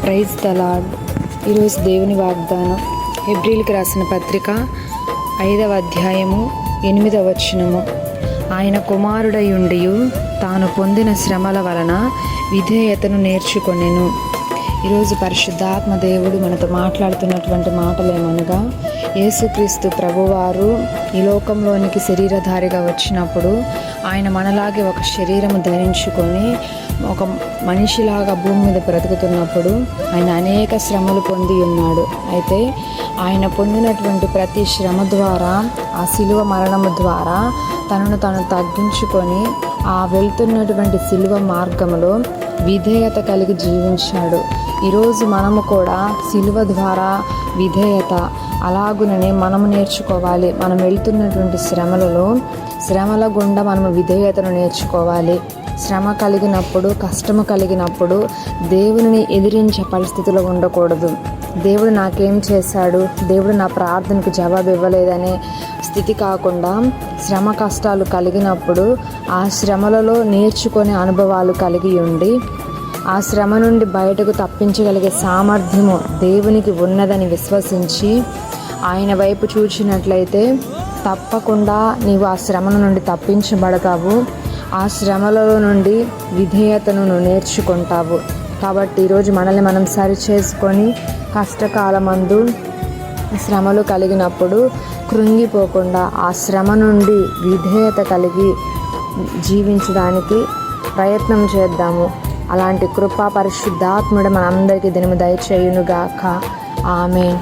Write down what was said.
Praise the lord. ఈరోజు దేవుని వాగ్దానం హెబ్రీయులకు రాసిన పత్రిక 5వ అధ్యాయము 8వ వచనము. ఆయన కుమారుడై ఉండియు తాను పొందిన శ్రమల వలన విధేయతను నేర్చుకొనెను. ఈరోజు పరిశుద్ధాత్మ దేవుడు మనతో మాట్లాడుతున్నటువంటి మాటలేమనగా, యేసుక్రీస్తు ప్రభువారు ఈ లోకంలోనికి శరీరధారిగా వచ్చినప్పుడు ఆయన మనలాగే ఒక శరీరము ధరించుకొని ఒక మనిషిలాగా భూమి మీద బ్రతుకుతున్నప్పుడు ఆయన అనేక శ్రమలు పొంది ఉన్నాడు. అయితే ఆయన పొందినటువంటి ప్రతి శ్రమ ద్వారా, ఆ శిలువ మరణము ద్వారా తనను తాను తగ్గించుకొని ఆ వెళ్తున్నటువంటి శిలువ మార్గంలో విధేయత కలిగి జీవించాడు. ఈరోజు మనము కూడా శిలువ ద్వారా విధేయత అలాగుననే మనము నేర్చుకోవాలి. మనం వెళ్తున్నటువంటి శ్రమల గుండా మనము విధేయతను నేర్చుకోవాలి. శ్రమ కలిగినప్పుడు, కష్టము కలిగినప్పుడు దేవుని ఎదిరించే పరిస్థితిలో ఉండకూడదు. దేవుడు నాకేం చేశాడు, దేవుడు నా ప్రార్థనకు జవాబు ఇవ్వలేదనే స్థితి కాకుండా, శ్రమ కష్టాలు కలిగినప్పుడు ఆ శ్రమలలో నేర్చుకునే అనుభవాలు కలిగి ఉండి ఆ శ్రమ నుండి బయటకు తప్పించగలిగే సామర్థ్యము దేవునికి ఉన్నదని విశ్వసించి ఆయన వైపు చూచినట్లయితే తప్పకుండా నీవు ఆ శ్రమల నుండి తప్పించబడతావు. ఆ శ్రమలలో నుండి విధేయతను నేర్చుకుంటావు. కాబట్టి ఈరోజు మనల్ని మనం సరి చేసుకొని కష్టకాలమందు శ్రమలు కలిగినప్పుడు కృంగిపోకుండా ఆ శ్రమ నుండి విధేయత కలిగి జీవించడానికి ప్రయత్నం చేద్దాము. అలాంటి కృపా పరిశుద్ధాత్ముడు మనందరికీ దినము దయచేయునుగాక. ఆమేన్.